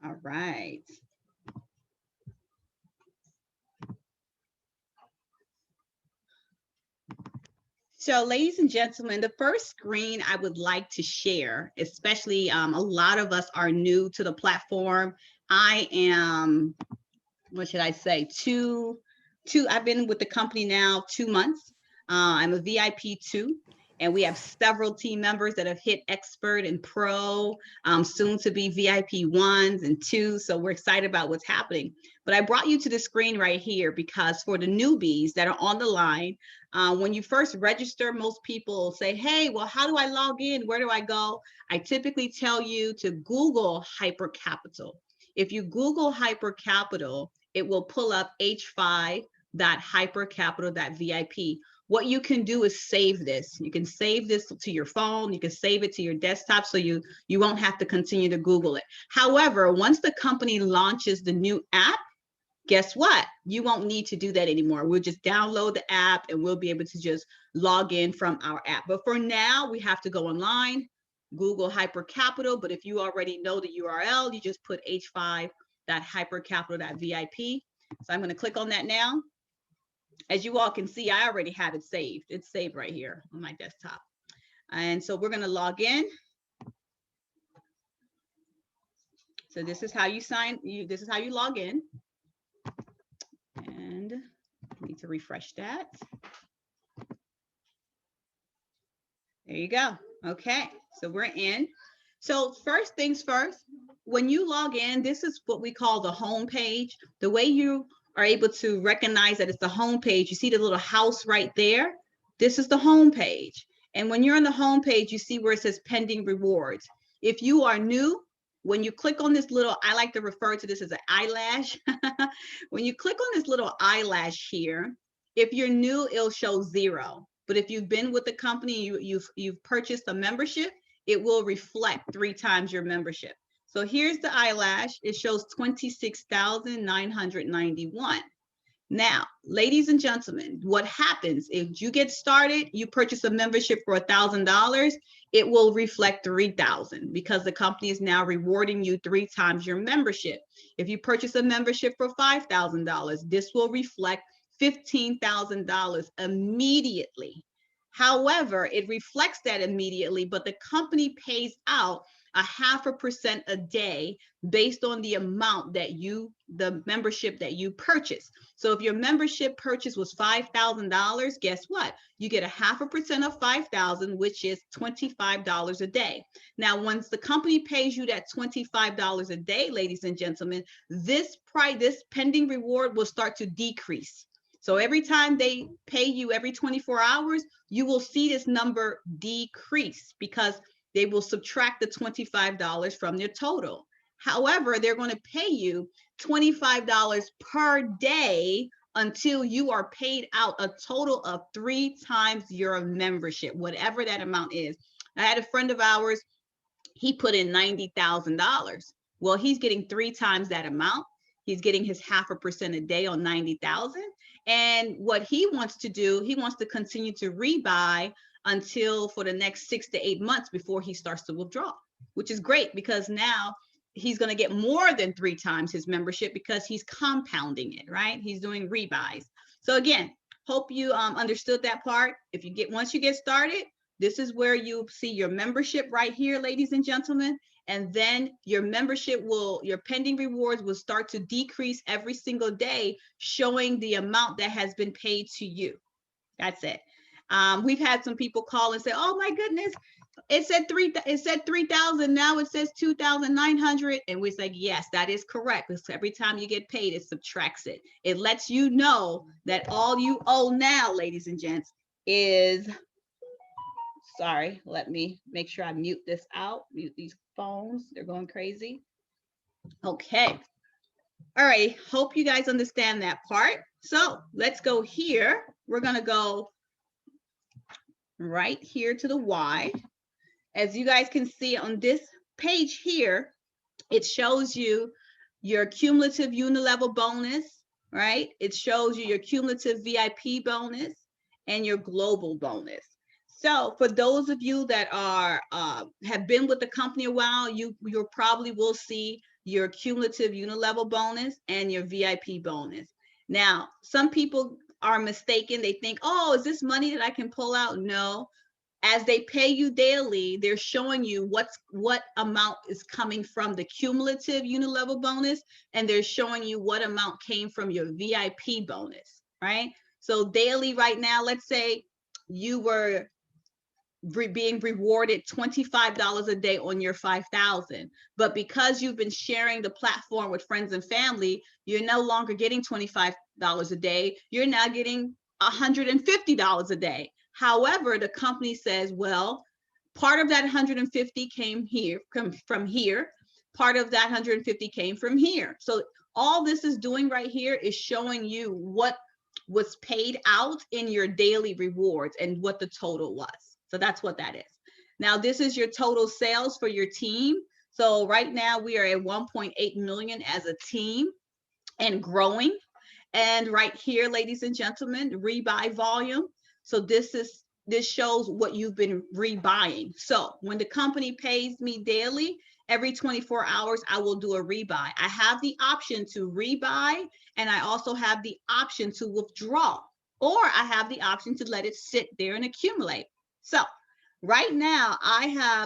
All right. So, ladies and gentlemen, the first screen I would like to share, especially a lot of us are new to the platform. I am, what should I say, I've been with the company now 2 months. I'm a VIP 2, and we have several team members that have hit expert and pro, soon to be VIP 1s and 2s. So we're excited about what's happening. But I brought you to the screen right here because for the newbies that are on the line, when you first register, most people say, hey, well, how do I log in? Where do I go? I typically tell you to Google Hypercapital. If you Google Hypercapital, it will pull up h5.hypercapital.vip. What you can do is save this. You can save this to your phone. You can save it to your desktop so you won't have to continue to Google it. However, once the company launches the new app, guess what? You won't need to do that anymore. We'll just download the app and we'll be able to just log in from our app. But for now, we have to go online, Google Hypercapital. But if you already know the URL, you just put h5.hypercapital.vip. So I'm going to click on that now. As you all can see, I already have it saved. It's saved right here on my desktop. And so we're going to log in. So this is how you this is how you log in. And I need to refresh that. There you go. Okay, so we're in. So first things first, when you log in, this is what we call the home page. The way you are able to recognize that it's the home page, you see the little house right there? This is the home page. And when you're on the home page, you see where it says pending rewards. If you are new, when you click on this little, I like to refer to this as an eyelash. When you click on this little eyelash here, if you're new, it'll show 0. But if you've been with the company, you've purchased a membership, it will reflect 3 times your membership. So here's the eyelash. It shows 26,991. Now, ladies and gentlemen, what happens if you get started, you purchase a membership for $1,000, it will reflect 3,000 because the company is now rewarding you 3 times your membership. If you purchase a membership for $5,000, this will reflect $15,000 immediately. However, it reflects that immediately, but the company pays out 0.5% a day based on the amount that the membership that you purchase. So if your membership purchase was $5,000, guess what? You get 0.5% of 5,000, which is $25 a day. Now, once the company pays you that $25 a day, ladies and gentlemen, this pending reward will start to decrease. So every time they pay you every 24 hours, you will see this number decrease because they will subtract the $25 from their total. However, they're going to pay you $25 per day until you are paid out a total of 3 times your membership, whatever that amount is. I had a friend of ours, he put in $90,000. Well, he's getting 3 times that amount. He's getting his 0.5% a day on 90,000. And what he wants to do, he wants to continue to rebuy until for the next 6 to 8 months before he starts to withdraw, which is great because now he's going to get more than 3 times his membership because he's compounding it, right? He's doing rebuys. So again, hope you understood that part. Once you get started, this is where you see your membership right here, ladies and gentlemen. And then your your pending rewards will start to decrease every single day, showing the amount that has been paid to you. That's it. We've had some people call and say, oh my goodness, it said 3,000, now it says 2,900. And we say, yes, that is correct. Because every time you get paid, it subtracts it. It lets you know that all you owe now, ladies and gents, is, sorry, let me make sure I mute this out, mute these phones. They're going crazy. Okay. All right. Hope you guys understand that part. So let's go here. We're going to go right here to the Y. As you guys can see on this page here, it shows you your cumulative unilevel bonus, right? It shows you your cumulative VIP bonus and your global bonus. So for those of you that are have been with the company a while, you probably will see your cumulative unilevel bonus, and your VIP bonus. Now, some people are mistaken. They think, oh, is this money that I can pull out? No. As they pay you daily, they're showing you what amount is coming from the cumulative unilevel bonus, and they're showing you what amount came from your VIP bonus, right? So daily right now, let's say you were being rewarded $25 a day on your 5,000, but because you've been sharing the platform with friends and family, you're no longer getting $25 a day. You're now getting $150 a day. However, the company says, well, part of that 150 came here from here. Part of that 150 came from here. So all this is doing right here is showing you what was paid out in your daily rewards and what the total was. So that's what that is. Now, this is your total sales for your team. So right now we are at 1.8 million as a team and growing. And right here, ladies and gentlemen, rebuy volume. So this shows what you've been rebuying. So when the company pays me daily, every 24 hours, I will do a rebuy. I have the option to rebuy, and I also have the option to withdraw, or I have the option to let it sit there and accumulate. So right now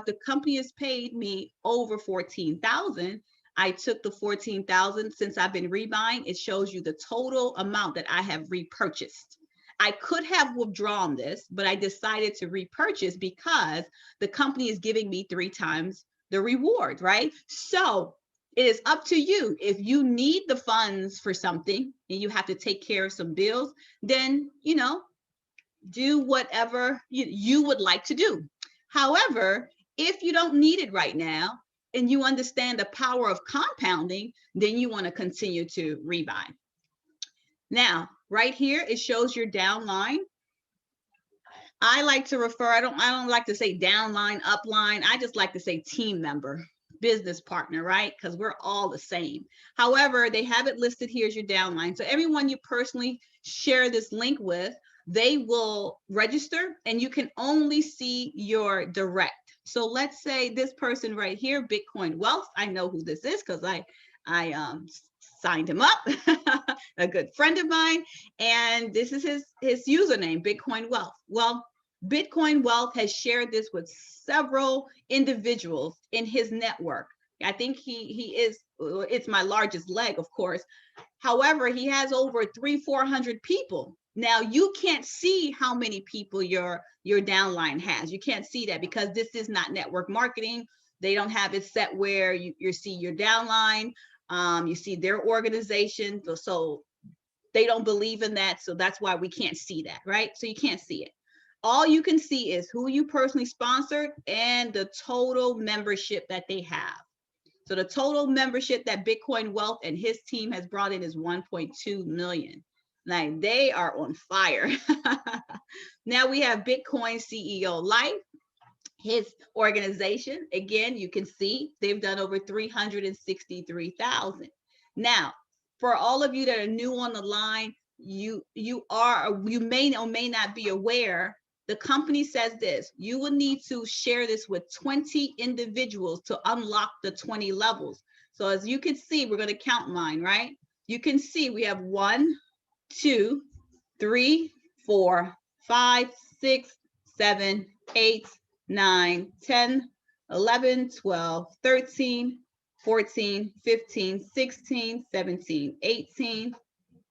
the company has paid me over 14,000. I took the 14,000 since I've been rebuying. It shows you the total amount that I have repurchased. I could have withdrawn this, but I decided to repurchase because the company is giving me 3 times the reward, right? So it is up to you. If you need the funds for something and you have to take care of some bills, then, do whatever you would like to do. However, if you don't need it right now and you understand the power of compounding, then you want to continue to rebuy. Now, right here, it shows your downline. I like to refer, I don't like to say downline, upline. I just like to say team member, business partner, right? Because we're all the same. However, they have it listed here as your downline. So everyone you personally share this link with, they will register and you can only see your direct. So let's say this person right here, Bitcoin Wealth, I know who this is because I signed him up, a good friend of mine, and this is his username, Bitcoin Wealth. Well, Bitcoin Wealth has shared this with several individuals in his network. I think he is, it's my largest leg, of course. However, he has over 300-400 people. Now you can't see how many people your downline has. You can't see that because this is not network marketing. They don't have it set where you see your downline. You see their organization. So they don't believe in that. So that's why we can't see that, right? So you can't see it. All you can see is who you personally sponsored and the total membership that they have. So the total membership that Bitcoin Wealth and his team has brought in is 1.2 million. Like they are on fire. Now we have Bitcoin CEO Life, his organization. Again, you can see they've done over 363,000. Now, for all of you that are new on the line, you may or may not be aware, the company says this: you will need to share this with 20 individuals to unlock the 20 levels. So as you can see, we're going to count mine, right? You can see we have 1, 2, 3, 4, 5, 6, 7, 8, 9, 10, 11, 12, 13, 14, 15, 16, 17, 18,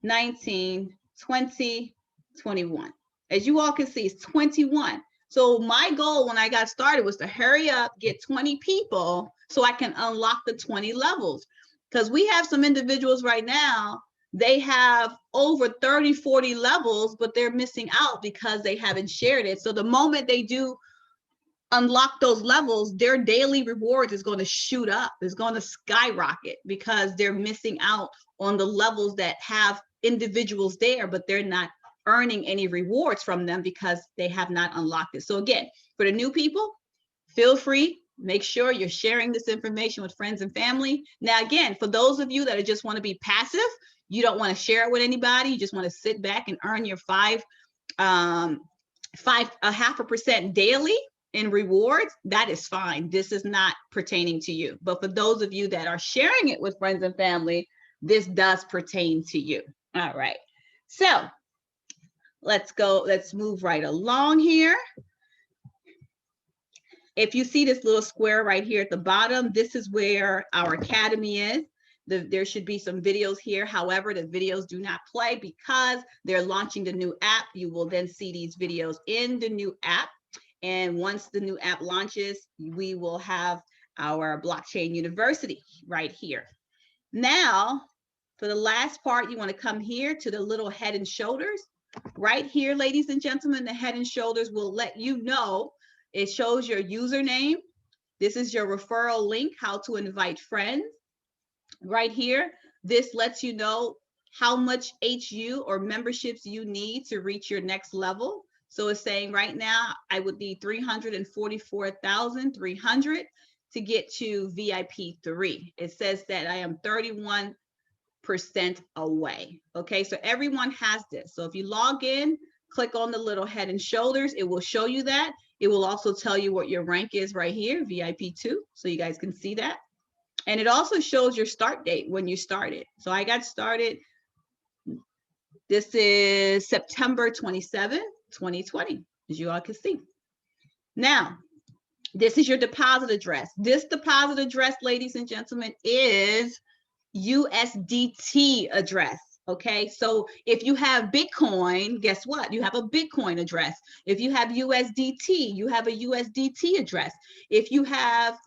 19, 20, 21. As you all can see, it's 21. So my goal when I got started was to hurry up, get 20 people so I can unlock the 20 levels. Because we have some individuals right now, they have over 30, 40 levels, but they're missing out because they haven't shared it. So the moment they do unlock those levels, their daily rewards is going to shoot up. It's going to skyrocket because they're missing out on the levels that have individuals there, but they're not earning any rewards from them because they have not unlocked it. So again, for the new people, feel free. Make sure you're sharing this information with friends and family. Now, again, for those of you that just want to be passive, you don't want to share it with anybody. You just want to sit back and earn your 0.5% daily. in rewards, that is fine. This is not pertaining to you. But for those of you that are sharing it with friends and family, this does pertain to you. All right. So let's go. Let's move right along here. If you see this little square right here at the bottom, this is where our academy is. There should be some videos here. However, the videos do not play because they're launching the new app. You will then see these videos in the new app. And once the new app launches, we will have our blockchain university right here. Now, for the last part, you want to come here to the little head and shoulders. Right here, ladies and gentlemen, the head and shoulders will let you know. It shows your username. This is your referral link, how to invite friends. Right here, this lets you know how much HU or memberships you need to reach your next level. So it's saying right now, I would need 344,300 to get to VIP 3. It says that I am 31% away. Okay, so everyone has this. So if you log in, click on the little head and shoulders, it will show you that. It will also tell you what your rank is right here, VIP 2, so you guys can see that. And it also shows your start date when you started. So I got started, this is September 27, 2020, as you all can see. Now, this is your deposit address. This deposit address, ladies and gentlemen, is USDT address. Okay, so if you have Bitcoin, guess what? You have a Bitcoin address. If you have USDT, you have a USDT address. If you have,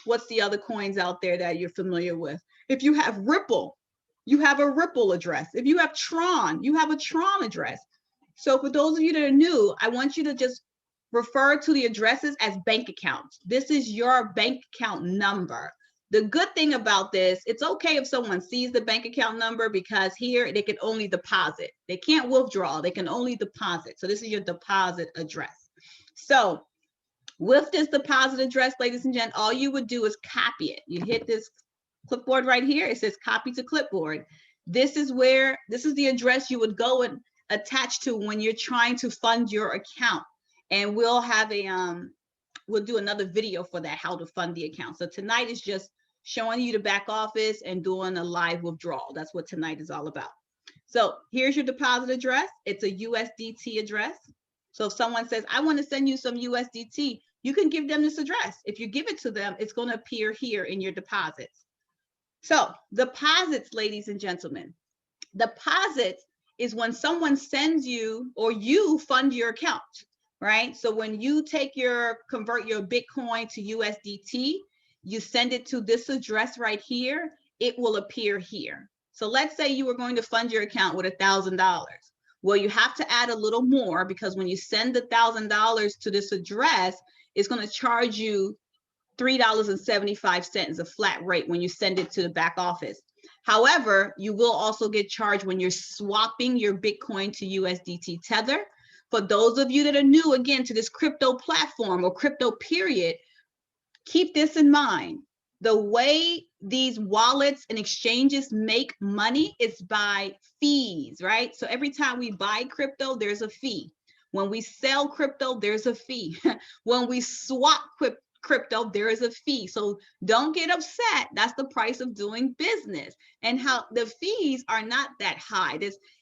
what's the other coins out there that you're familiar with? If you have Ripple, you have a Ripple address. If you have Tron, you have a Tron address. So for those of you that are new, I want you to just refer to the addresses as bank accounts. This is your bank account number. The good thing about this, it's okay if someone sees the bank account number because here they can only deposit. They can't withdraw, they can only deposit. So this is your deposit address. So with this deposit address, ladies and gentlemen, all you would do is copy it. You hit this clipboard right here. It says copy to clipboard. This is the address you would go and attach to when you're trying to fund your account. And we'll have we'll do another video for that, how to fund the account. So tonight is just showing you the back office and doing a live withdrawal. That's what tonight is all about. So here's your deposit address. It's a USDT address. So if someone says, I want to send you some USDT, you can give them this address. If you give it to them, it's going to appear here in your deposits. So deposits, ladies and gentlemen, deposits is when someone sends you or you fund your account, right? So when you convert your Bitcoin to USDT, you send it to this address right here, it will appear here. So let's say you were going to fund your account with $1,000. Well, you have to add a little more because when you send the $1,000 to this address, it's going to charge you $3.75 a flat rate when you send it to the back office. However, you will also get charged when you're swapping your Bitcoin to USDT Tether. For those of you that are new, again, to this crypto platform or crypto period, keep this in mind. The way these wallets and exchanges make money is by fees, right? So every time we buy crypto, there's a fee. When we sell crypto, there's a fee. When we swap crypto, there is a fee. So don't get upset. That's the price of doing business. And how the fees are not that high.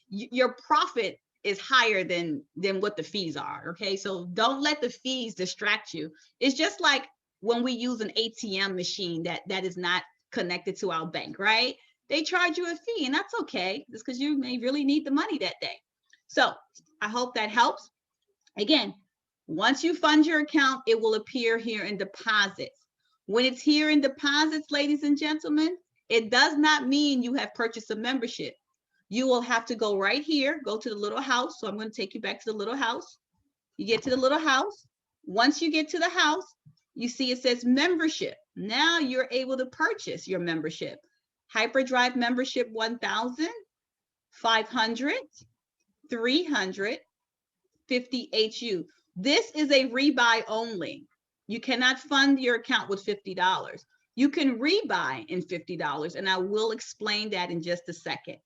Your profit is higher than what the fees are, okay? So don't let the fees distract you. It's just like when we use an ATM machine that is not connected to our bank, right? They charge you a fee, and that's okay. It's because you may really need the money that day. So I hope that helps. Again, once you fund your account, it will appear here in deposits. When it's here in deposits, ladies and gentlemen, it does not mean you have purchased a membership. You will have to go right here, go to the little house. So I'm going to take you back to the little house. You get to the little house. Once you get to the house, you see it says membership. Now you're able to purchase your membership. Hyperdrive membership 1,000, 500, 350 HU. This is a rebuy only. You cannot fund your account with $50. You can rebuy in $50, and I will explain that in just a second.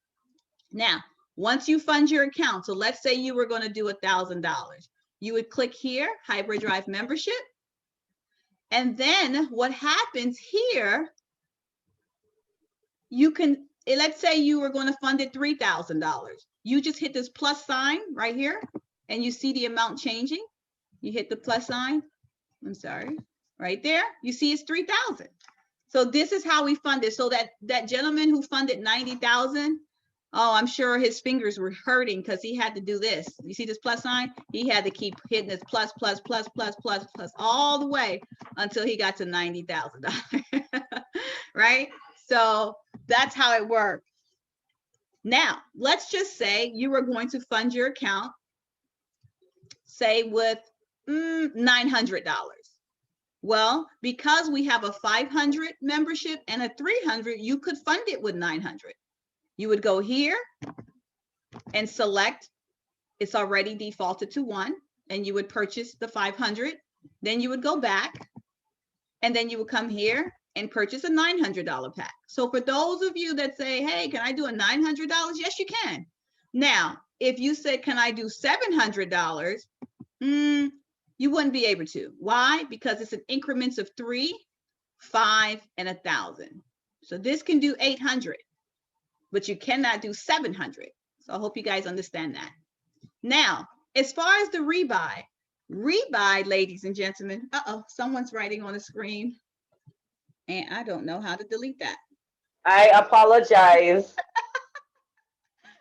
Now, once you fund your account, so let's say you were going to do $1,000. You would click here, Hyperdrive membership. And then what happens here, you can, let's say you were going to fund it $3,000. You just hit this plus sign right here and you see the amount changing. You hit the plus sign. I'm sorry, right there. You see it's 3,000. So this is how we fund it. So that gentleman who funded 90,000, oh, I'm sure his fingers were hurting because he had to do this. You see this plus sign? He had to keep hitting this plus, plus, plus, plus, plus, plus all the way until he got to $90,000, right? So that's how it works. Now, let's just say you were going to fund your account, say with $900. Well, because we have a 500 membership and a 300, you could fund it with 900. You would go here and select, it's already defaulted to 1, and you would purchase the 500. Then you would go back, and then you would come here and purchase a $900 pack. So for those of you that say, hey, can I do a $900? Yes, you can. Now, if you said, can I do $700? You wouldn't be able to. Why? Because it's in increments of 3, 5, and 1,000. So this can do 800, but you cannot do 700. So I hope you guys understand that. Now, as far as the rebuy, ladies and gentlemen, someone's writing on the screen, and I don't know how to delete that. I apologize.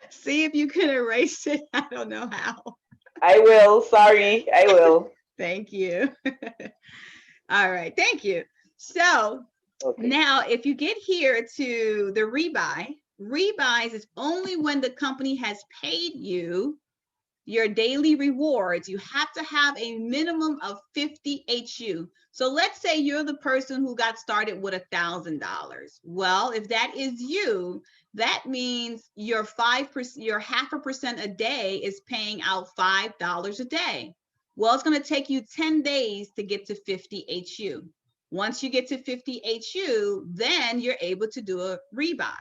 See if you can erase it. I don't know how. I will. Sorry, I will. Thank you. All right, thank you. So now if you get here to the rebuys is only when the company has paid you your daily rewards. You have to have a minimum of 50 HU. So let's say you're the person who got started with $1,000. Well, if that is you, that means your 5%, your 0.5% a day is paying out $5 a day. Well, it's going to take you 10 days to get to 50 HU. Once you get to 50 HU, then you're able to do a rebuy.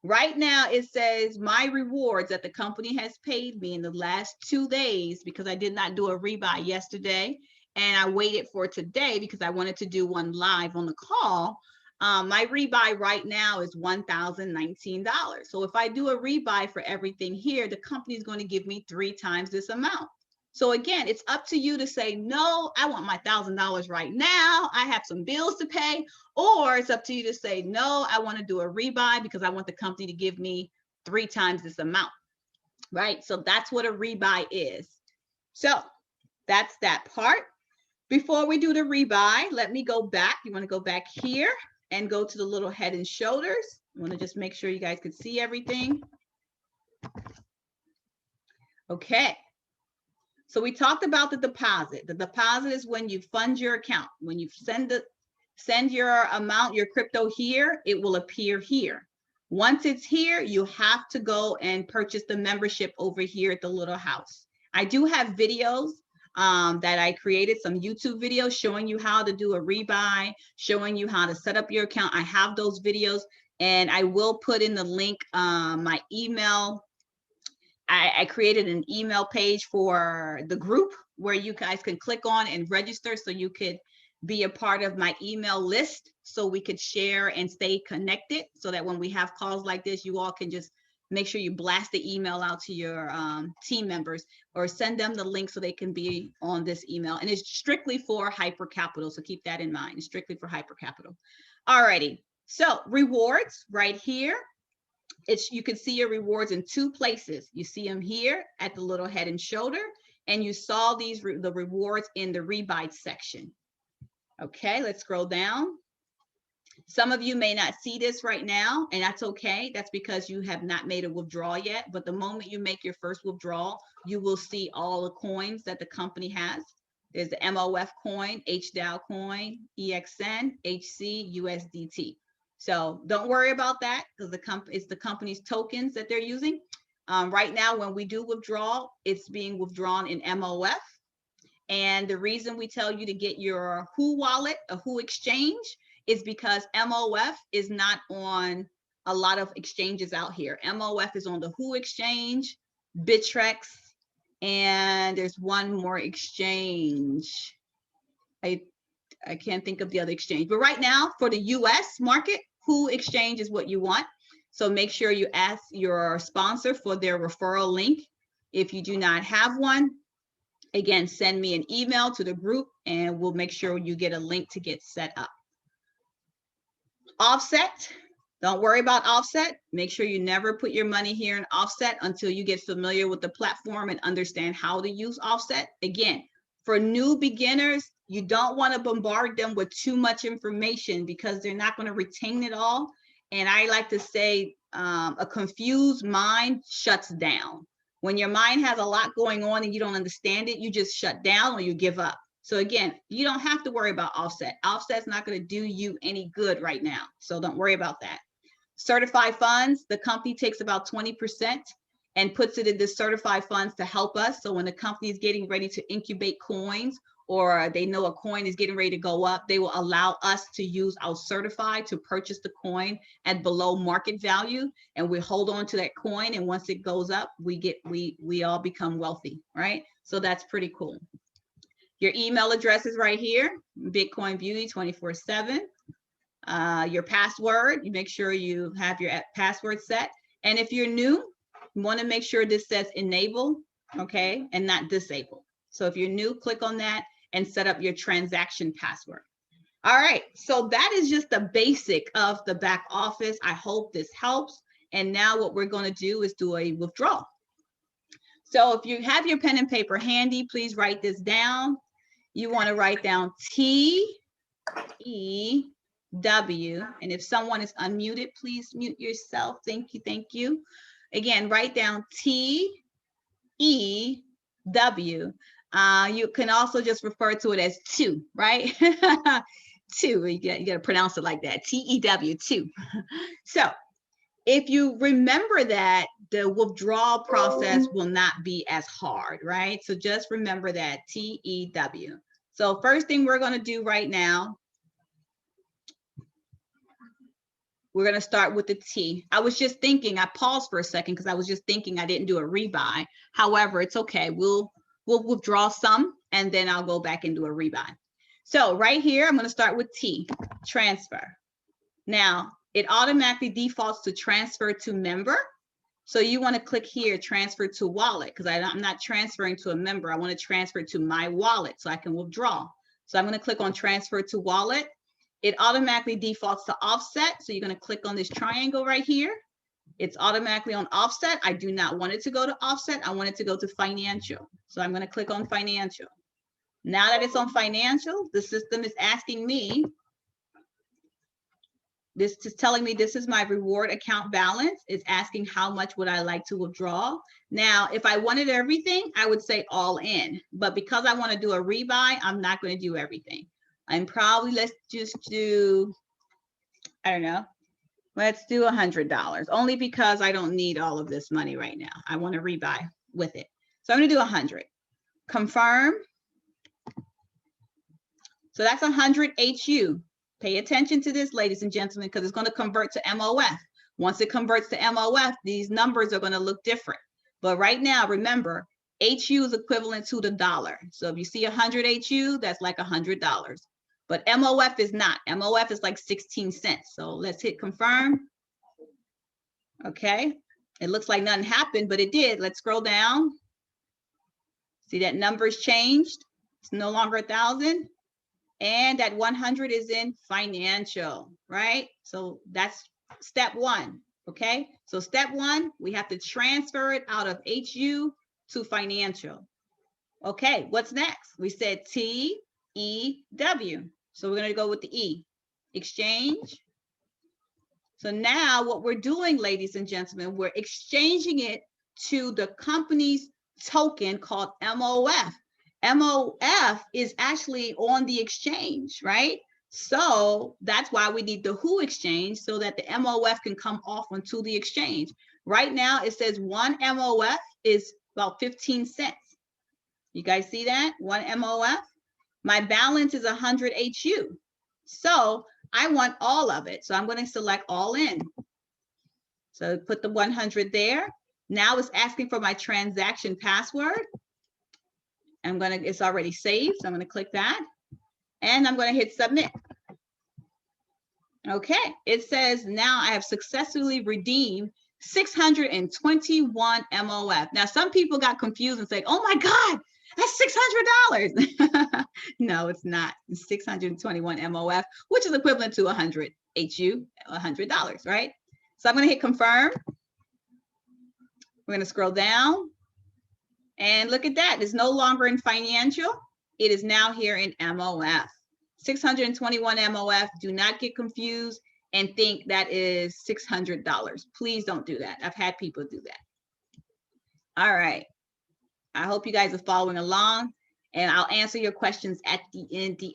Right now, it says my rewards that the company has paid me in the last 2 days, because I did not do a rebuy yesterday, and I waited for today because I wanted to do one live on the call. My rebuy right now is $1,019. So if I do a rebuy for everything here, the company is going to give me 3 times this amount. So again, it's up to you to say, no, I want my $1,000 right now. I have some bills to pay. Or it's up to you to say, no, I want to do a rebuy because I want the company to give me 3 times this amount, right? So that's what a rebuy is. So that's that part. Before we do the rebuy, let me go back. You want to go back here and go to the little head and shoulders. I want to just make sure you guys can see everything. Okay. So we talked about the deposit. The deposit is when you fund your account. When you send your amount, your crypto here, it will appear here. Once it's here, you have to go and purchase the membership over here at the little house. I do have videos that I created, some YouTube videos showing you how to do a rebuy, showing you how to set up your account. I have those videos, and I will put in the link, my email. I created an email page for the group where you guys can click on and register so you could be a part of my email list, so we could share and stay connected, so that when we have calls like this, you all can just make sure you blast the email out to your team members, or send them the link so they can be on this email. And it's strictly for Hyper Capital, so keep that in mind. It's strictly for Hyper Capital. Alrighty, so rewards right here. You can see your rewards in 2 places. You see them here at the little head and shoulder, and you saw the rewards in the rebuy section. Okay, let's scroll down. Some of you may not see this right now, and that's okay. That's because you have not made a withdrawal yet. But the moment you make your first withdrawal, you will see all the coins that the company has. There's the MOF coin, HDAO coin, EXN, HC, USDT. So don't worry about that, because it's the company's tokens that they're using. Right now, when we do withdrawal, it's being withdrawn in MOF. And the reason we tell you to get your Who wallet, a Who exchange, is because MOF is not on a lot of exchanges out here. MOF is on the Who exchange, Bittrex, And there's one more exchange. I can't think of the other exchange, but right now for the US market, Who exchange is what you want. So make sure you ask your sponsor for their referral link. If you do not have one, again, send me an email to the group and we'll make sure you get a link to get set up. Offset, don't worry about offset. Make sure you never put your money here in offset until you get familiar with the platform and understand how to use offset. Again, for new beginners, you don't want to bombard them with too much information because they're not going to retain it all. And I like to say a confused mind shuts down. When your mind has a lot going on and you don't understand it, you just shut down or you give up. So again, you don't have to worry about offset. Offset's not going to do you any good right now. So don't worry about that. Certified funds, the company takes about 20% and puts it in the certified funds to help us. So when the company is getting ready to incubate coins or they know a coin is getting ready to go up, they will allow us to use our certified to purchase the coin at below market value. And we hold on to that coin. And once it goes up, we all become wealthy, right? So that's pretty cool. Your email address is right here, Bitcoin Beauty 24/7. Your password, you make sure you have your password set. And if you're new, you want to make sure this says enable, okay, and not disable. So if you're new, click on that and set up your transaction password. All right, so that is just the basic of the back office. I hope this helps. And now what we're going to do is do a withdrawal. So if you have your pen and paper handy, please write this down. You want to write down T-E-W. And if someone is unmuted, please mute yourself. Thank you. Thank you. Again, write down T-E-W. You can also just refer to it as two, right? Two. You got to pronounce it like that. T-E-W, two. So if you remember that, the withdrawal process will not be as hard, right? So just remember that, T-E-W. So first thing we're going to do right now, we're going to start with the T. I was just thinking, I paused for a second because I was just thinking I didn't do a rebuy. However, it's okay. We'll withdraw some and then I'll go back and do a rebuy. So right here, I'm going to start with T, transfer. Now, it automatically defaults to transfer to member. So you want to click here, transfer to wallet, because I'm not transferring to a member. I want to transfer to my wallet so I can withdraw. So I'm going to click on transfer to wallet. It automatically defaults to offset. So you're going to click on this triangle right here. It's automatically on offset. I do not want it to go to offset. I want it to go to financial. So I'm going to click on financial. Now that it's on financial, the system is asking me, this is telling me this is my reward account balance. It's asking how much would I like to withdraw. Now, if I wanted everything, I would say all in. But because I want to do a rebuy, I'm not going to do everything. I'm probably, let's just do, I don't know, let's do $100. Only because I don't need all of this money right now. I want to rebuy with it. So I'm going to do 100. Confirm. So that's 100 HU. Pay attention to this, ladies and gentlemen, because it's going to convert to MOF. Once it converts to MOF, these numbers are going to look different. But right now, remember, HU is equivalent to the dollar. So if you see 100 HU, that's like $100. But MOF is not. MOF is like 16 cents. So let's hit confirm. Okay. It looks like nothing happened, but it did. Let's scroll down. See that number's changed. It's no longer 1,000. And that 100 is in financial, right? So that's step one, okay? So step one, we have to transfer it out of HU to financial. Okay, what's next? We said T-E-W. So we're gonna go with the E, exchange. So now what we're doing, ladies and gentlemen, we're exchanging it to the company's token called MOF. MOF is actually on the exchange, right? So that's why we need the WHO exchange so that the MOF can come off onto the exchange. Right now, it says one MOF is about 15 cents. You guys see that? One MOF. My balance is 100 HU. So I want all of it. So I'm going to select all in. So put the 100 there. Now it's asking for my transaction password. it's already saved, so I'm gonna click that, and I'm gonna hit submit. Okay, it says now I have successfully redeemed 621 MOF. Now, some people got confused and say, oh my God, that's $600. No, it's not. It's 621 MOF, which is equivalent to 100 HU, $100, right? So I'm gonna hit confirm. We're gonna scroll down and look at that. It's no longer in financial. It is now here in MOF. 621 MOF. Do not get confused and think that is $600. Please don't do that. I've had people do that. All right. I hope you guys are following along, and I'll answer your questions at the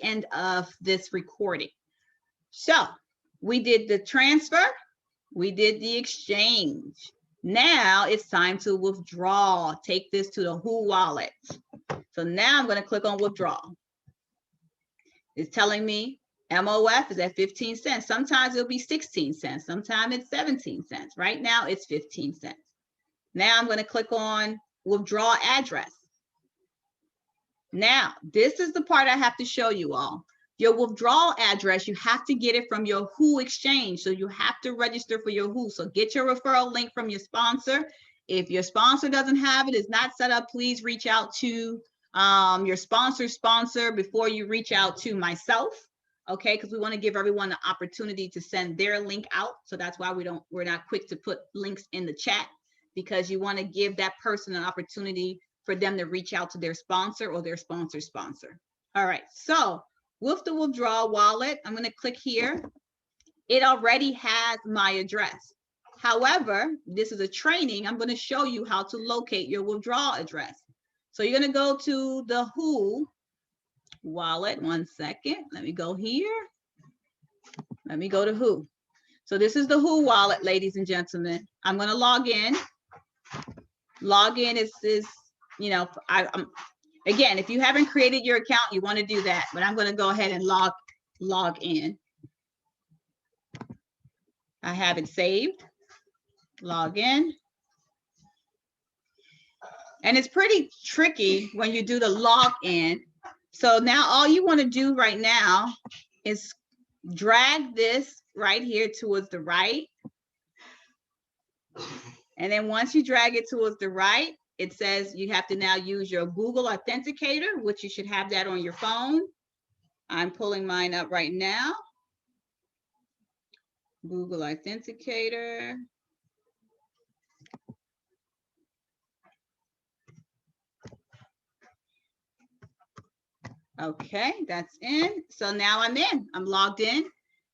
end of this recording. So we did the transfer. We did the exchange. Now it's time to withdraw. Take this to the Who wallet. So now I'm going to click on withdraw. It's telling me MOF is at 15 cents. Sometimes it'll be 16 cents. Sometimes it's 17 cents. Right now it's 15 cents. Now I'm going to click on withdraw address. Now, this is the part I have to show you all. Your withdrawal address, you have to get it from your Who exchange. So you have to register for your Who. So get your referral link from your sponsor. If your sponsor doesn't have it, it's not set up, please reach out to your sponsor before you reach out to myself. Okay, because we want to give everyone the opportunity to send their link out. So that's why we're not quick to put links in the chat, because you want to give that person an opportunity for them to reach out to their sponsor or their sponsor's sponsor. All right, so with the withdrawal wallet, I'm going to click here. It already has my address. However, this is a training. I'm going to show you how to locate your withdrawal address. So you're going to go to the Who wallet. One second. Let me go here. Let me go to Who. So this is the Who wallet, ladies and gentlemen. I'm going to log in. Log in is you know, again, if you haven't created your account, you want to do that, but I'm going to go ahead and log in. I have it saved. Log in. And it's pretty tricky when you do the log in. So now all you want to do right now is drag this right here towards the right. And then once you drag it towards the right, it says you have to now use your Google Authenticator, which you should have that on your phone. I'm pulling mine up right now. Google Authenticator. Okay, that's in. So now I'm in. I'm logged in.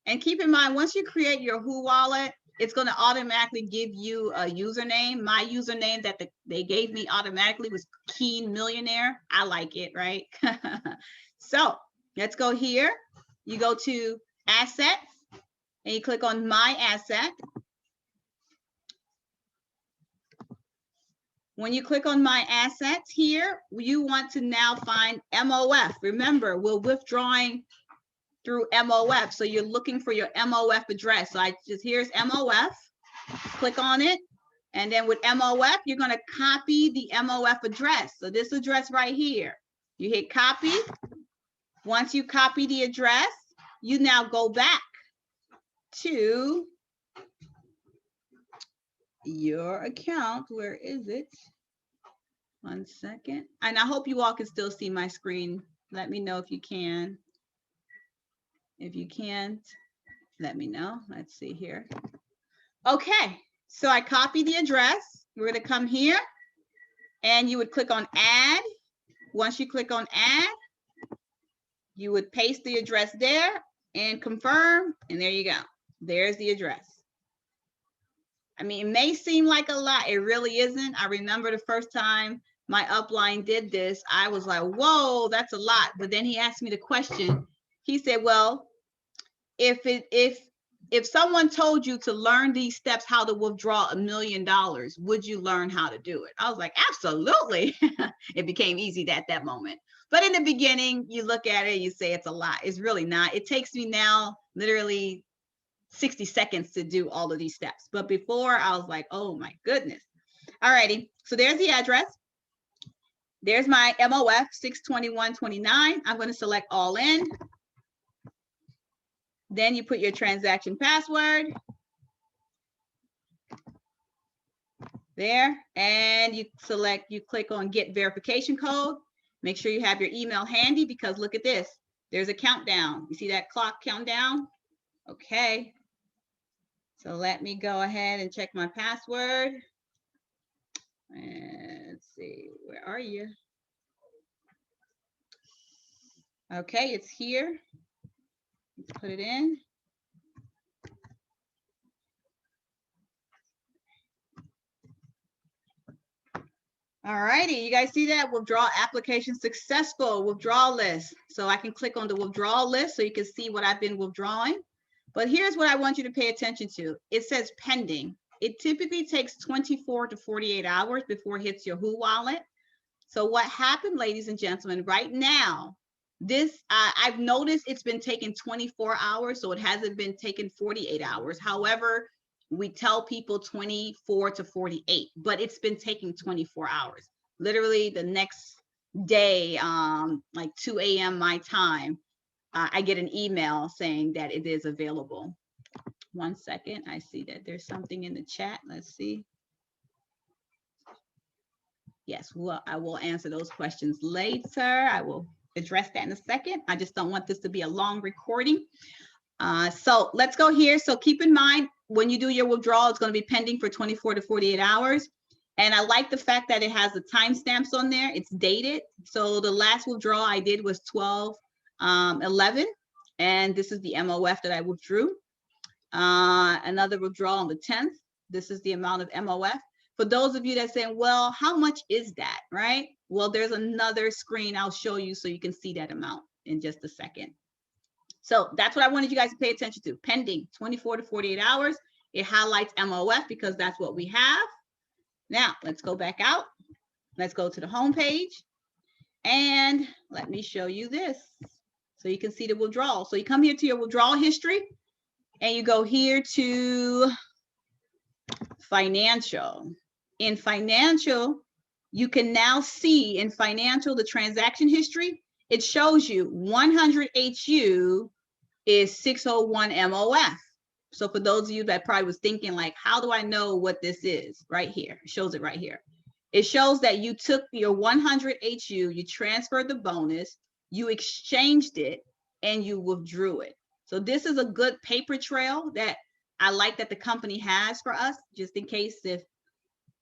And keep in mind, once you create your Who wallet, it's going to automatically give you a username. My username that they gave me automatically was Keen Millionaire. I like it, right? So let's go here. You go to Assets, and you click on My Asset. When you click on My Assets here, you want to now find MOF. Remember, we're withdrawing through MOF. So you're looking for your MOF address. So here's MOF, click on it. And then with MOF, you're going to copy the MOF address. So this address right here, you hit copy. Once you copy the address, you now go back to your account. Where is it? One second. And I hope you all can still see my screen. Let me know if you can. If you can't, let me know. Let's see here. Okay, so I copy the address. We're going to come here and you would click on add. Once you click on add, you would paste the address there and confirm, and there you go. There's the address. I mean, it may seem like a lot. It really isn't. I remember the first time my upline did this, I was like, whoa, that's a lot. But then he asked me the question. He said, well, if someone told you to learn these steps, how to withdraw $1 million, would you learn how to do it? I was like, absolutely. It became easy at that moment. But in the beginning, you look at it, you say it's a lot. It's really not. It takes me now literally 60 seconds to do all of these steps. But before, I was like, oh my goodness. All righty. So there's the address. There's my MOF 621.29. I'm going to select all in. Then you put your transaction password there, and you click on get verification code. Make sure you have your email handy, because look at this. There's a countdown. You see that clock countdown? Okay. So let me go ahead and check my password. And let's see, where are you? Okay, it's here. Let's put it in. All righty, you guys see that? Withdrawal application successful, withdrawal list. So I can click on the withdrawal list so you can see what I've been withdrawing. But here's what I want you to pay attention to. It says pending. It typically takes 24 to 48 hours before it hits your Who wallet. So what happened, ladies and gentlemen, right now, this, I've noticed it's been taking 24 hours, so it hasn't been taking 48 hours. However, we tell people 24 to 48, but it's been taking 24 hours. Literally the next day, like 2 a.m. my time, I get an email saying that it is available. 1 second, I see that there's something in the chat. Let's see. Yes, well, I will answer those questions later. I will address that in a second. I just don't want this to be a long recording. So let's go here. So keep in mind, when you do your withdrawal, it's going to be pending for 24 to 48 hours. And I like the fact that it has the timestamps on there. It's dated. So the last withdrawal I did was 12/11. And this is the MOF that I withdrew. Another withdrawal on the 10th. This is the amount of MOF. For those of you that saying, well, how much is that, right? Well, there's another screen I'll show you so you can see that amount in just a second. So that's what I wanted you guys to pay attention to. Pending 24 to 48 hours. It highlights MOF because that's what we have. Now let's go back out. Let's go to the home page. And let me show you this. So you can see the withdrawal. So you come here to your withdrawal history and you go here to financial. In financial, you can now see in financial the transaction history. It shows you 100 HU is 601 MOF. So for those of you that probably was thinking like, how do I know what this is? Right here, it shows it right here. It shows that you took your 100 HU, you transferred the bonus, you exchanged it, and you withdrew it. So this is a good paper trail that I like that the company has for us, just in case if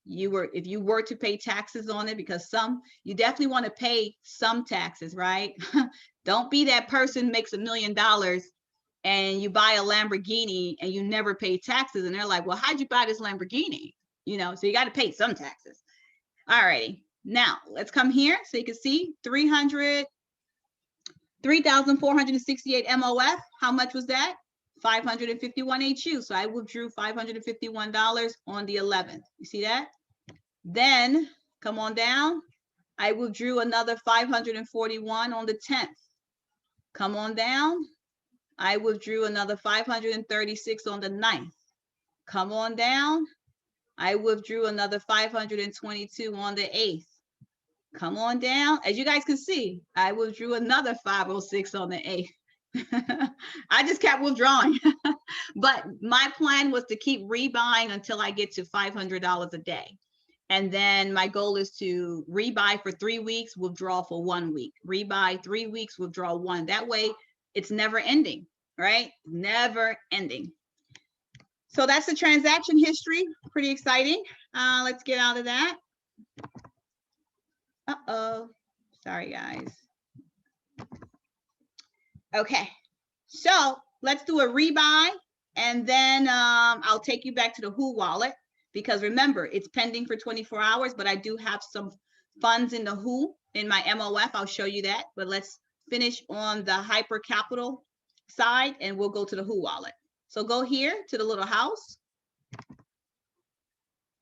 you were to pay taxes on it, because you definitely want to pay some taxes, right? Don't be that person makes $1 million and you buy a Lamborghini and you never pay taxes, and they're like, well, how'd you buy this Lamborghini? You know, so you got to pay some taxes. All righty, now let's come here so you can see 3,468 MOF. How much was that? 551 HU. So I withdrew $551 on the 11th. You see that? Then come on down. I withdrew another 541 on the 10th. Come on down. I withdrew another 536 on the 9th. Come on down. I withdrew another 522 on the 8th. Come on down. As you guys can see, I withdrew another 506 on the 8th. I just kept withdrawing. But my plan was to keep rebuying until I get to $500 a day. And then my goal is to rebuy for 3 weeks, withdraw for 1 week. Rebuy 3 weeks, withdraw 1. That way it's never ending, right? Never ending. So that's the transaction history. Pretty exciting. Let's get out of that. Uh-oh. Sorry, guys. Okay, so let's do a rebuy, and then I'll take you back to the Who wallet, because remember, it's pending for 24 hours, but I do have some funds in the Who in my MOF. I'll show you that, but let's finish on the Hyper Capital side and we'll go to the Who wallet. So go here to the little house,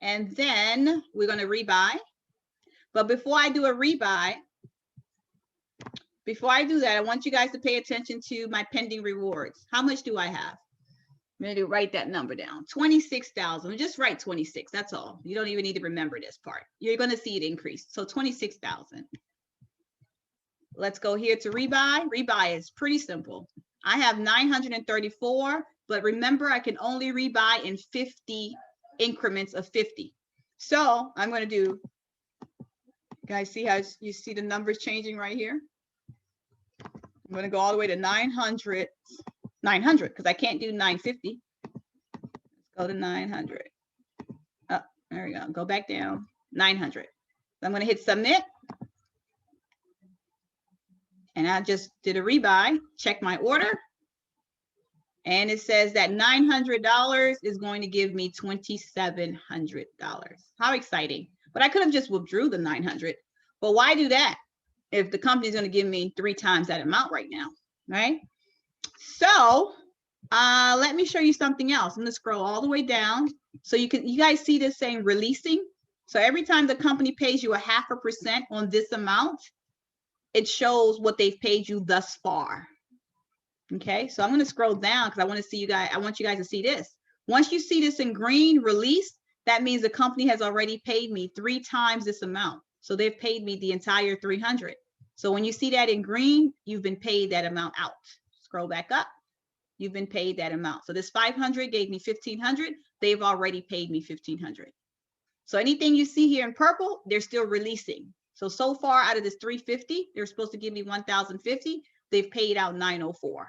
and then we're going to rebuy. But before I do a rebuy, before I do that, I want you guys to pay attention to my pending rewards. How much do I have? Maybe write that number down. 26,000. Just write 26. That's all. You don't even need to remember this part. You're going to see it increase. So 26,000. Let's go here to rebuy. Rebuy is pretty simple. I have 934, but remember I can only rebuy in 50 increments of 50. So I'm going to do, guys, see how you see the numbers changing right here? I'm going to go all the way to 900 because I can't do 950. Let's go to 900. Oh, there we go. Go back down. 900. So I'm going to hit submit. And I just did a rebuy. Check my order. And it says that $900 is going to give me $2,700. How exciting. But I could have just withdrew the 900. But why do that if the company is going to give me 3 times that amount right now, right? So let me show you something else. I'm going to scroll all the way down. So you guys see this saying releasing. So every time the company pays you 0.5% on this amount, it shows what they've paid you thus far. Okay, so I'm going to scroll down because I want to see you guys. I want you guys to see this. Once you see this in green, release, that means the company has already paid me 3 times this amount. So they've paid me the entire 300. So when you see that in green, you've been paid that amount out. Scroll back up. You've been paid that amount. So this 500 gave me 1,500. They've already paid me 1,500. So anything you see here in purple, they're still releasing. So far out of this 350, they're supposed to give me 1,050. They've paid out 904.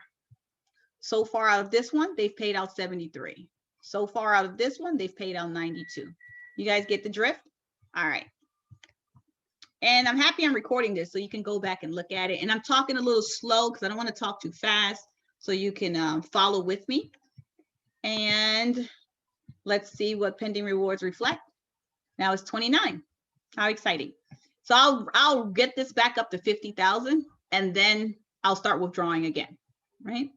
So far out of this one, they've paid out 73. So far out of this one, they've paid out 92. You guys get the drift? All right. And I'm happy I'm recording this so you can go back and look at it. And I'm talking a little slow because I don't want to talk too fast, so you can follow with me. And let's see what pending rewards reflect. Now it's 29. How exciting. So I'll get this back up to 50,000 and then I'll start withdrawing again, right?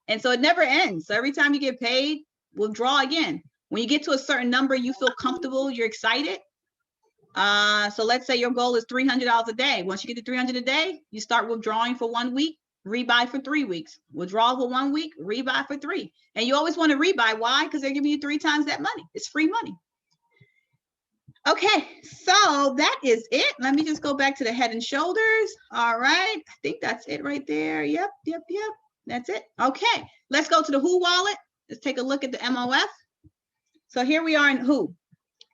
And so it never ends. So every time you get paid, withdraw again. When you get to a certain number, you feel comfortable, you're excited. So let's say your goal is $300 a day. Once you get to 300 a day, you start withdrawing for 1 week, rebuy for 3 weeks, withdraw for 1 week, rebuy for 3. And you always want to rebuy. Why? Because they're giving you 3 times that money. It's free money. Okay, so that is it. Let me just go back to the head and shoulders. All right, I think that's it right there. Yep. That's it. Okay, let's go to the Who wallet. Let's take a look at the MOF. So here we are in Who.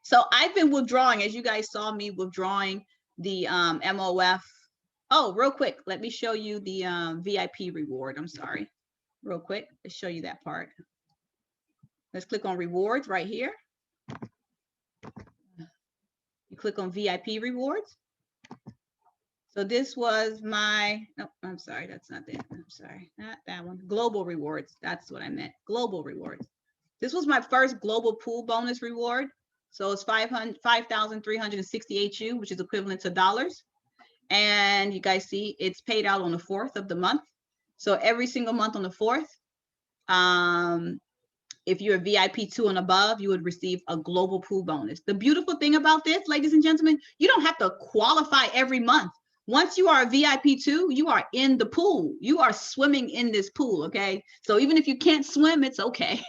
So I've been withdrawing, as you guys saw me withdrawing the MOF. Oh, real quick, let me show you the VIP reward. I'm sorry. Real quick, let's show you that part. Let's click on rewards right here. You click on VIP rewards. So this was my, no, I'm sorry, that's not that. I'm sorry, not that one. Global rewards, that's what I meant, global rewards. This was my first global pool bonus reward. So it's 5,368 U, which is equivalent to dollars. And you guys see it's paid out on the 4th of the month. So every single month on the 4th, if you're a VIP 2 and above, you would receive a global pool bonus. The beautiful thing about this, ladies and gentlemen, you don't have to qualify every month. Once you are a VIP 2, you are in the pool. You are swimming in this pool, okay? So even if you can't swim, it's okay.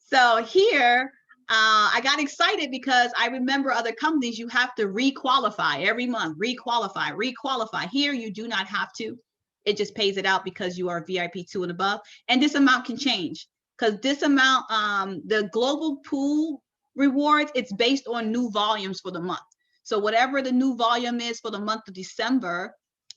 So here, I got excited because I remember other companies, you have to re-qualify every month, re-qualify. Here, you do not have to. It just pays it out because you are VIP 2 and above. And this amount can change. Because this amount, the global pool rewards, it's based on new volumes for the month. So whatever the new volume is for the month of December,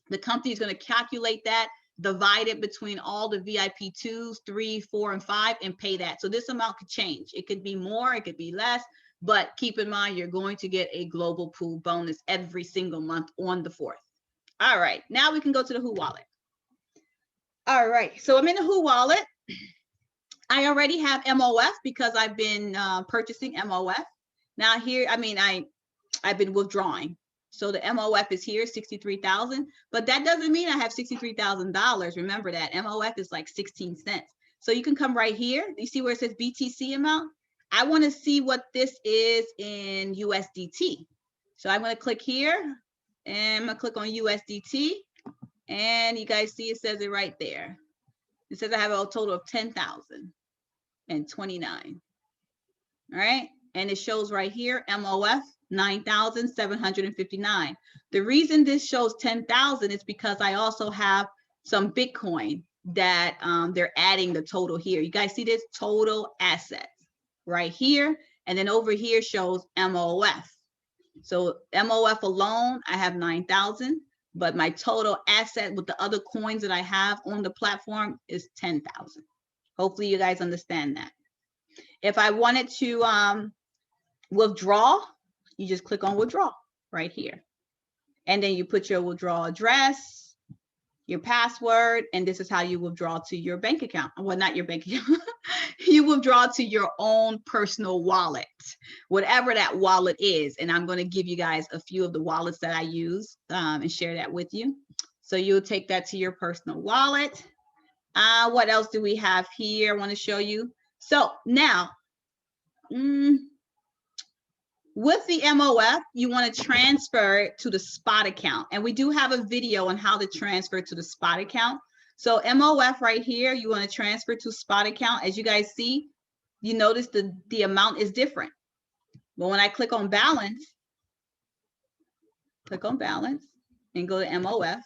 the company is going to calculate that, divide it between all the VIP 2s, 3, 4, and 5, and pay that. So this amount could change. It could be more, it could be less, but keep in mind, you're going to get a global pool bonus every single month on the 4th. All right, now we can go to the Who wallet. All right, so I'm in the Who wallet. I already have MOF because I've been purchasing MOF. Now here, I mean, I've been withdrawing. So the MOF is here, 63,000, but that doesn't mean I have $63,000. Remember that MOF is like 16 cents. So you can come right here. You see where it says BTC amount? I want to see what this is in USDT. So I'm going to click here and I'm going to click on USDT. And you guys see it says it right there. It says I have a total of 10,000. All right, and it shows right here, MOF 9,759. The reason this shows 10,000 is because I also have some Bitcoin that they're adding the total here. You guys see this total assets right here, and then over here shows MOF. So MOF alone, I have 9,000, but my total asset with the other coins that I have on the platform is 10,000. Hopefully you guys understand that. If I wanted to withdraw, you just click on withdraw right here. And then you put your withdrawal address, your password, and this is how you withdraw to your bank account. Well, not your bank account. You withdraw to your own personal wallet, whatever that wallet is. And I'm going to give you guys a few of the wallets that I use and share that with you. So you'll take that to your personal wallet. What else do we have here? I want to show you. So now, with the MOF, you want to transfer it to the spot account. And we do have a video on how to transfer to the spot account. So MOF right here, you want to transfer to spot account. As you guys see, you notice the amount is different. But when I click on balance and go to MOF,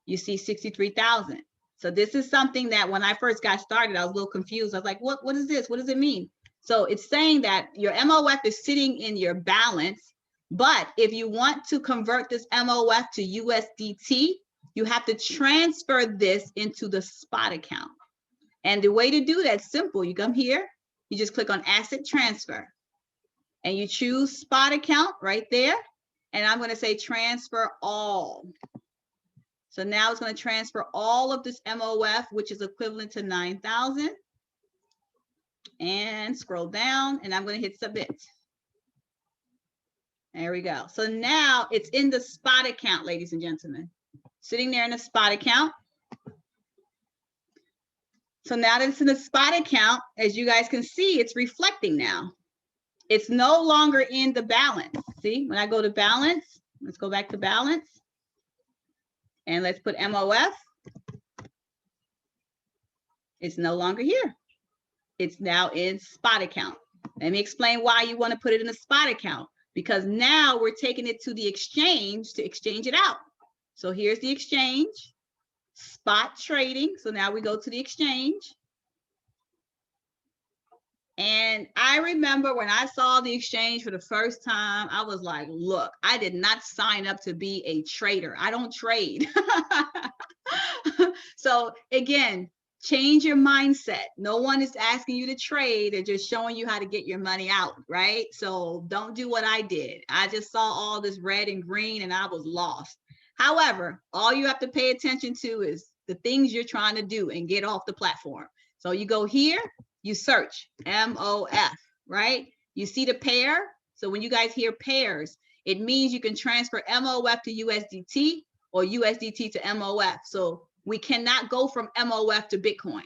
you see 63,000. So this is something that when I first got started, I was a little confused. I was like, what is this? What does it mean? So it's saying that your MOF is sitting in your balance, but if you want to convert this MOF to USDT, you have to transfer this into the spot account. And the way to do that is simple. You come here, you just click on asset transfer and you choose spot account right there. And I'm going to say transfer all. So now it's going to transfer all of this MOF, which is equivalent to 9,000. And scroll down, and I'm going to hit submit. There we go. So now it's in the spot account, ladies and gentlemen, sitting there in the spot account. So now that it's in the spot account, as you guys can see, it's reflecting now. It's no longer in the balance. See, when I go to balance, let's go back to balance. And let's put MOF. It's no longer here. It's now in spot account. Let me explain why you want to put it in a spot account, because now we're taking it to the exchange to exchange it out. So here's the exchange, spot trading. So now we go to the exchange. And I remember when I saw the exchange for the first time, I was like, look, I did not sign up to be a trader. I don't trade. So again, change your mindset. No one is asking you to trade. They're just showing you how to get your money out, right? So don't do what I did. I just saw all this red and green and I was lost. However, all you have to pay attention to is the things you're trying to do and get off the platform. So you go here, you search MOF, right? You see the pair. So when you guys hear pairs, it means you can transfer MOF to USDT or USDT to MOF. So we cannot go from MOF to Bitcoin.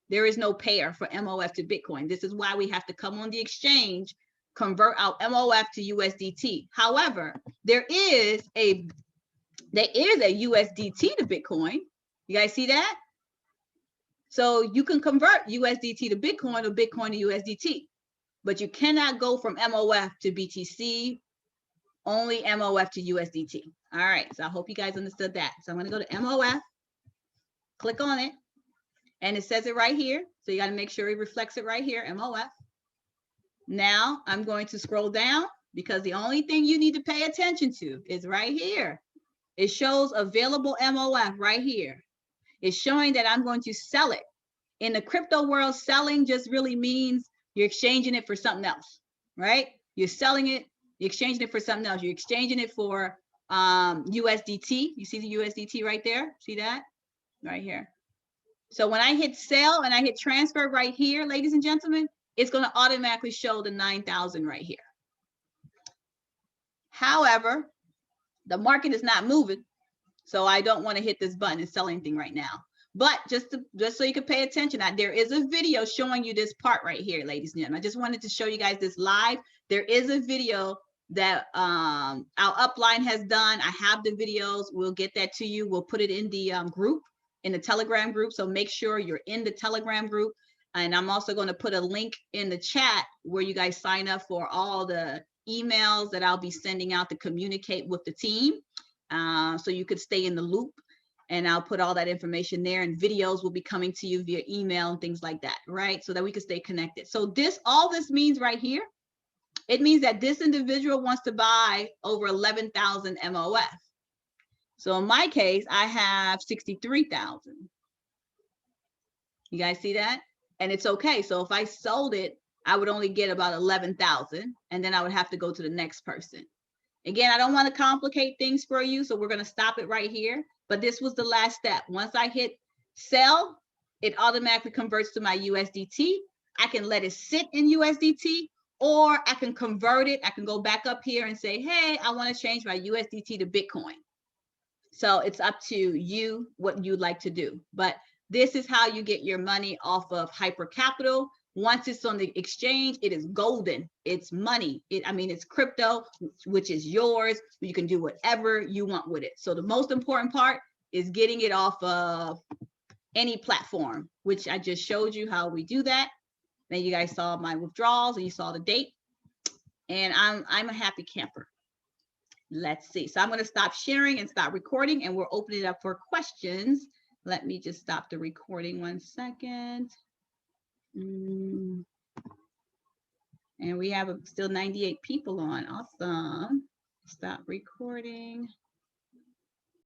There is no pair for MOF to Bitcoin. This is why we have to come on the exchange, convert our MOF to USDT. However, there is a USDT to Bitcoin. You guys see that? So you can convert USDT to Bitcoin or Bitcoin to USDT, but you cannot go from MOF to BTC, only MOF to USDT. All right, so I hope you guys understood that. So I'm going to go to MOF. Click on it, and it says it right here. So you got to make sure it reflects it right here, MOF. Now I'm going to scroll down because the only thing you need to pay attention to is right here. It shows available MOF right here. It's showing that I'm going to sell it. In the crypto world, selling just really means you're exchanging it for something else, right? You're selling it, you're exchanging it for something else. You're exchanging it for USDT. You see the USDT right there? See that? Right here. So when I hit sell and I hit transfer right here, ladies and gentlemen, it's going to automatically show the 9,000 right here. However, the market is not moving, so I don't want to hit this button and sell anything right now. But just so you can pay attention, there is a video showing you this part right here, ladies and gentlemen. I just wanted to show you guys this live. There is a video that our upline has done. I have the videos. We'll get that to you. We'll put it in the group. in the Telegram group. So make sure you're in the Telegram group. And I'm also going to put a link in the chat where you guys sign up for all the emails that I'll be sending out to communicate with the team. So you could stay in the loop, and I'll put all that information there, and videos will be coming to you via email and things like that, right? So that we can stay connected. So all this means right here, it means that this individual wants to buy over 11,000 MOF. So in my case, I have 63,000. You guys see that? And it's okay. So if I sold it, I would only get about 11,000, and then I would have to go to the next person. Again, I don't want to complicate things for you, so we're going to stop it right here. But this was the last step. Once I hit sell, it automatically converts to my USDT. I can let it sit in USDT, or I can convert it. I can go back up here and say, hey, I want to change my USDT to Bitcoin. So it's up to you what you'd like to do. But this is how you get your money off of Hyper Capital. Once it's on the exchange, it is golden. It's money. It's crypto, which is yours. You can do whatever you want with it. So the most important part is getting it off of any platform, which I just showed you how we do that. Then you guys saw my withdrawals and you saw the date. And I'm a happy camper. Let's see. So I'm going to stop sharing and stop recording, and we'll open it up for questions. Let me just stop the recording 1 second. And we have still 98 people on. Awesome. Stop recording.